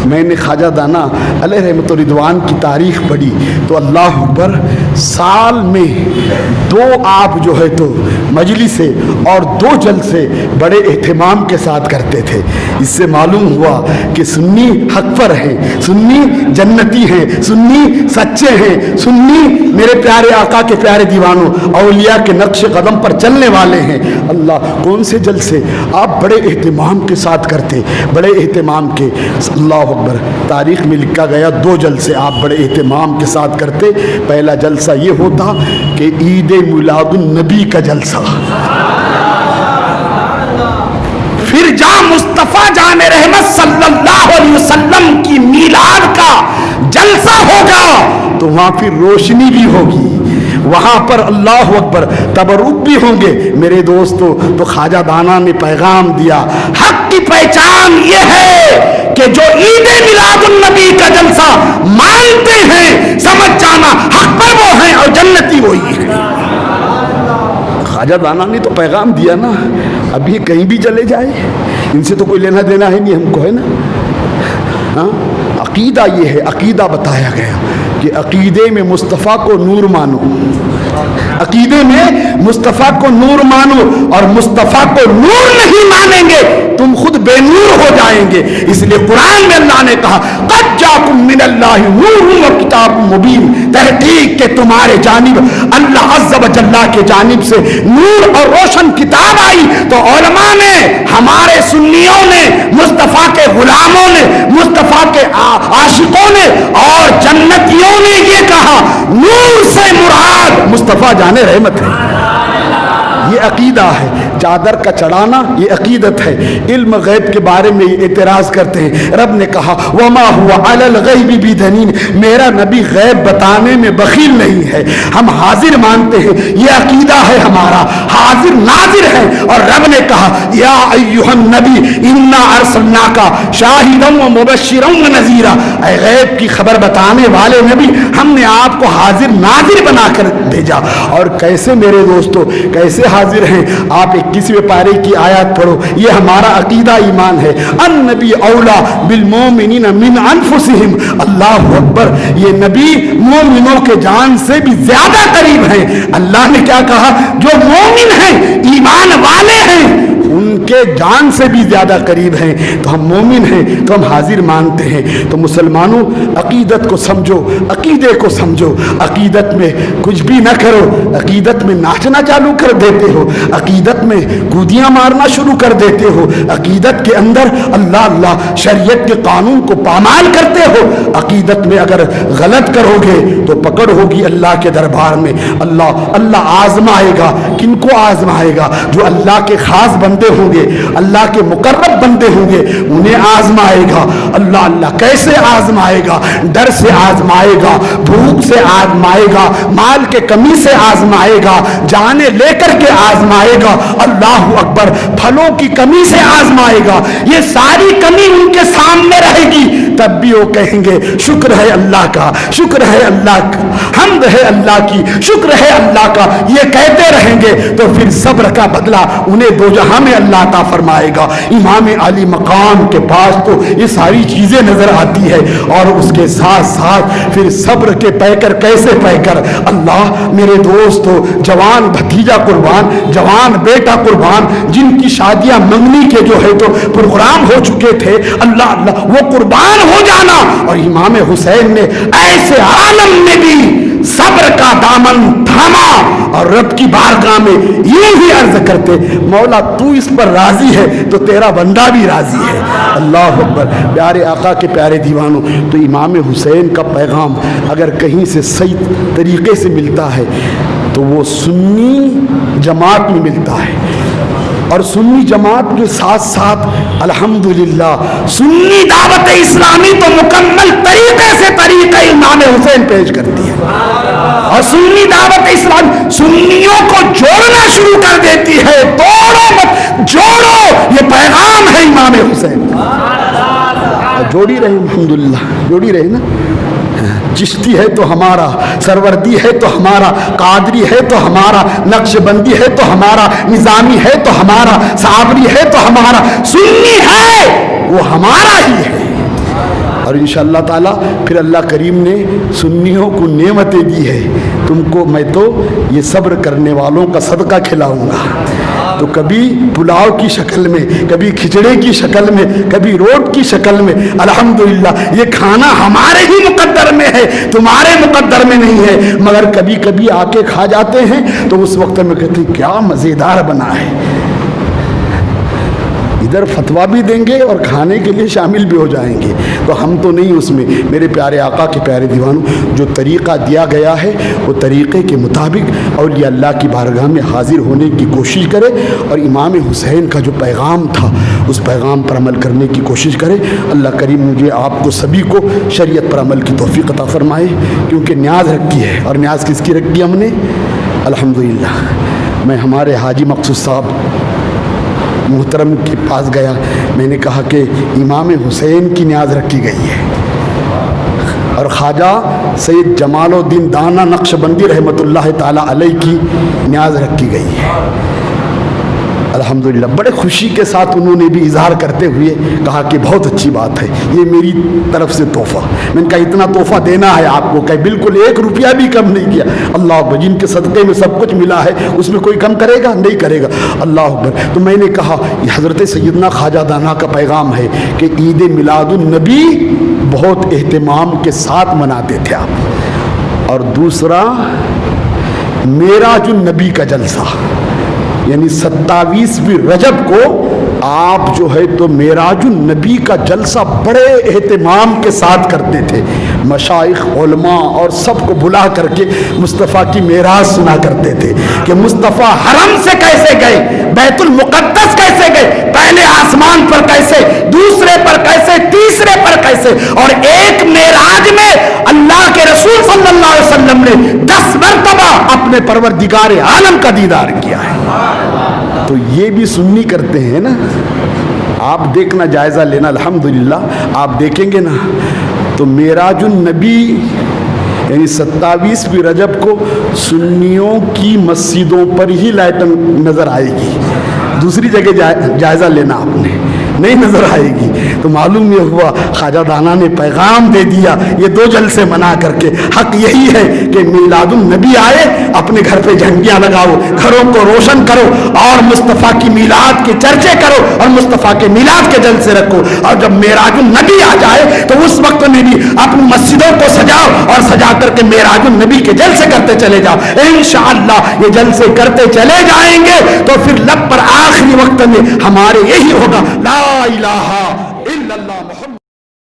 میں نے خواجہ دانا علیہ رحمت و رضوان کی تاریخ پڑھی تو اللہ اکبر، سال میں 2 آپ جو ہے تو مجلسیں اور 2 جلسے بڑے اہتمام کے ساتھ کرتے تھے۔ اس سے معلوم ہوا کہ سنی حق پر ہیں، سنی جنتی ہیں، سنی سچے ہیں، سنی میرے پیارے آقا کے پیارے دیوانوں اولیاء کے نقش قدم پر چلنے والے ہیں۔ اللہ، کون سے جلسے آپ بڑے اہتمام کے ساتھ کرتے، بڑے اہتمام کے۔ اللہ اکبر، تاریخ میں لکھا گیا 2 جلسے آپ بڑے اہتمام کے ساتھ کرتے۔ پہلا جلسہ یہ ہوتا کہ عید میلاد النبی کا جلسہ، پھر جہاں مصطفیٰ جان رحمت صلی اللہ علیہ وسلم کی میلاد کا جلسہ ہوگا تو وہاں پھر روشنی بھی ہوگی، وہاں پر اللہ اکبر تبرک بھی ہوں گے۔ میرے دوستو، تو خواجہ دانا نے پیغام دیا، حق کی پہچان یہ ہے کہ جو عید میلاد النبی کا جلسہ مانتے ہیں، سمجھ جانا حق پر وہ ہیں اور جنتی وہی ہیں۔ خواجہ دانا نے تو پیغام دیا نا، اب یہ کہیں بھی چلے جائے، ان سے تو کوئی لینا دینا ہے نہیں، ہم کو ہے نا۔ ہاں، عقیدہ یہ ہے، عقیدہ بتایا گیا کہ عقیدے میں مصطفیٰ کو نور مانو، عقیدے میں مصطفیٰ کو نور مانو، اور مصطفیٰ کو نور نہیں مانیں گے تم خود بے نور ہو جائیں گے۔ اس لیے قرآن میں اللہ نے کہا قد جاکم من اللہ نور و کتاب مبین، تحقیق کہ تمہارے جانب اللہ عز و جل کی جانب سے نور اور روشن کتاب آئی۔ تو علماء نے، ہمارے سنیوں نے، مصطفیٰ کے غلاموں نے، مصطفیٰ کے عاشقوں نے اور جنتیوں نے یہ کہا نور سے مراد مصطفیٰ جان رحمت ہے۔ یہ عقیدہ ہے، چادر کا چڑھانا یہ عقیدت ہے۔ علم غیب کے بارے میں یہ اعتراض کرتے ہیں، رب نے کہا وما هو علی الغیب بدنین، میرا نبی غیب بتانے میں بخیل نہیں ہے، ہم حاضر مانتے ہیں، یہ عقیدہ ہے ہمارا، حاضر ناظر ہے۔ اور رب نے کہا یا ایھا النبی انا ارسلناک شاہدا ومبشرا ونذیرا، اے غیب کی خبر بتانے والے نبی، ہم نے آپ کو حاضر ناظر بنا کر بھیجا۔ اور کیسے میرے دوستو، کیسے حاضر ہیں آپ؟ 21ویں پارے کی آیات پڑھو، یہ ہمارا عقیدہ ایمان ہے۔ النبی اولا بالمومنین من انفسہم، اللہ اکبر، یہ نبی مومنوں کے جان سے بھی زیادہ قریب ہیں۔ اللہ نے کیا کہا؟ جو مومن ہیں، ایمان والے ہیں، ان کے جان سے بھی زیادہ قریب ہیں۔ تو ہم مومن ہیں تو ہم حاضر مانتے ہیں۔ تو مسلمانوں، عقیدت کو سمجھو، عقیدے کو سمجھو، عقیدت میں کچھ بھی نہ کرو، عقیدت میں ناچنا چالو کر دیتے ہو، عقیدت میں کودیاں مارنا شروع کر دیتے ہو، عقیدت کے اندر اللہ اللہ شریعت کے قانون کو پامال کرتے ہو، عقیدت میں اگر غلط کرو گے تو پکڑ ہوگی اللہ کے دربار میں۔ اللہ آزمائے گا، کن کو آزمائے گا؟ جو اللہ کے خاص بندے ہوں گے، اللہ کے مقرب بندے ہوں گے، انہیں آزمائے گا۔ اللہ کیسے آزمائے گا؟ ڈر سے آزمائے گا، بھوک سے آزمائے گا، مال کے کمی سے آزمائے گا، جانے لے کر کے آزمائے گا، اللہ اکبر، پھلوں کی کمی سے آزمائے گا۔ یہ ساری کمی ان کے سامنے رہے گی، تب بھی وہ کہیں گے شکر ہے اللہ کا، شکر ہے اللہ کا، حمد ہے اللہ کی، شکر ہے اللہ کا، یہ کہتے رہیں گے۔ تو پھر صبر کا بدلہ انہیں دو جہاں میں اللہ عطا فرمائے گا۔ امام علی مقام کے پاس تو یہ ساری چیزیں نظر آتی ہے، اور اس کے ساتھ ساتھ پھر صبر کے پیکر کیسے پیکر؟ اللہ میرے دوستو، جوان بھتیجا قربان، جوان بیٹا قربان، جن کی شادیاں منگنی کے جو ہے تو پروگرام ہو چکے تھے، اللہ وہ قربان ہو جانا۔ اور امام حسین نے ایسے عالم میں بھی صبر کا دامن تھاما، اور رب کی بارگاہ میں یہ ہی عرض کرتے مولا تو اس پر راضی ہے تو تیرا بندہ بھی راضی ہے۔ اللہ اکبر، پیارے آقا کے پیارے دیوانوں، تو امام حسین کا پیغام اگر کہیں سے صحیح طریقے سے ملتا ہے تو وہ سنی جماعت میں ملتا ہے، اور سنی جماعت کے ساتھ ساتھ الحمدللہ سنی دعوت اسلامی تو مکمل طریقے سے طریقہ امام حسین پیش کرتی ہے، اور سنی دعوت اسلامی سنیوں کو جوڑنا شروع کر دیتی ہے۔ توڑو مت، جوڑو، یہ پیغام ہے امام حسین۔ جوڑی رہے، الحمدللہ جوڑی رہے نا۔ چشتی ہے تو ہمارا، سروردی ہے تو ہمارا، قادری ہے تو ہمارا، نقش بندی ہے تو ہمارا، نظامی ہے تو ہمارا، صابری ہے تو ہمارا، سنی ہے وہ ہمارا ہی ہے۔ اور انشاءاللہ تعالیٰ پھر اللہ کریم نے سنیوں کو نعمتیں دی ہے. تم کو میں تو یہ صبر کرنے والوں کا صدقہ کھلاؤں گا. تو کبھی پلاؤ کی شکل میں، کبھی کھچڑے کی شکل میں، کبھی روٹ کی شکل میں. الحمدللہ یہ کھانا ہمارے ہی مقدر میں ہے، تمہارے مقدر میں نہیں ہے، مگر کبھی کبھی آ کے کھا جاتے ہیں تو اس وقت میں کہتے ہیں کیا مزیدار بنا ہے. ادھر فتویٰ بھی دیں گے اور کھانے کے لیے شامل بھی ہو جائیں گے. تو ہم تو نہیں اس میں. میرے پیارے آقا کے پیارے دیوانوں، جو طریقہ دیا گیا ہے وہ طریقے کے مطابق اولیاء اللہ کی بارگاہ میں حاضر ہونے کی کوشش کرے اور امام حسین کا جو پیغام تھا اس پیغام پر عمل کرنے کی کوشش کرے. اللہ کریم مجھے آپ کو سبھی کو شریعت پر عمل کی توفیق عطا فرمائے، کیونکہ نیاز رکھی ہے. اور نیاز کس کی رکھی ہم نے؟ الحمدللہ. میں ہمارے حاجی مقصود صاحب محترم کے پاس گیا، میں نے کہا کہ امام حسین کی نیاز رکھی گئی ہے اور خواجہ سید جمال الدین دانا نقشبندی رحمۃ اللہ تعالیٰ علیہ کی نیاز رکھی گئی ہے. الحمدللہ بڑے خوشی کے ساتھ انہوں نے بھی اظہار کرتے ہوئے کہا کہ بہت اچھی بات ہے، یہ میری طرف سے تحفہ. میں نے کہا اتنا تحفہ دینا ہے آپ کو؟ کہ بالکل 1 روپیہ بھی کم نہیں کیا. اللہ اکبر. جن کے صدقے میں سب کچھ ملا ہے اس میں کوئی کم کرے گا؟ نہیں کرے گا. اللہ اکبر. تو میں نے کہا یہ حضرت سیدنا خواجہ دانا کا پیغام ہے کہ عید میلاد النبی بہت اہتمام کے ساتھ مناتے تھے آپ. اور دوسرا معراج النبی کا جلسہ، یعنی 27ویں رجب کو آپ جو ہے تو معراج النبی کا جلسہ بڑے اہتمام کے ساتھ کرتے تھے. مشائخ علماء اور سب کو بلا کر کے مصطفیٰ کی معراج سنا کرتے تھے کہ مصطفیٰ حرم سے کیسے گئے، بیت المقدس کیسے گئے، پہلے آسمان پر کیسے، دوسرے پر کیسے، تیسرے پر کیسے. اور ایک معراج میں اللہ کے رسول صلی اللہ علیہ وسلم نے 10 مرتبہ اپنے پروردگار عالم کا دیدار کیا ہے. تو یہ بھی سنی کرتے ہیں نا. آپ دیکھنا، جائزہ لینا. الحمدللہ آپ دیکھیں گے نا تو معراج النبی یعنی 27ویں رجب کو سنیوں کی مسجدوں پر ہی لائٹنگ نظر آئے گی. دوسری جگہ جائزہ لینا آپ نے نہیں نظر آئے گی. تو معلوم یہ ہوا خواجہ دانا نے پیغام دے دیا یہ 2 جلسے منا کر کے. حق یہی ہے کہ میلاد النبی آئے، اپنے گھر پہ جھنڈیاں لگاؤ، گھروں کو روشن کرو اور مصطفیٰ کی میلاد کے چرچے کرو اور مصطفیٰ کے میلاد کے جلسے رکھو. اور جب معراج النبی آ جائے تو اس وقت میں بھی اپنی مسجدوں کو سجاؤ اور سجا کر کے معراج النبی کے جلسے کرتے چلے جاؤ. انشاءاللہ یہ جلسے کرتے چلے جائیں گے تو پھر لب پر آخری وقت میں ہمارے یہی ہوگا لا الہ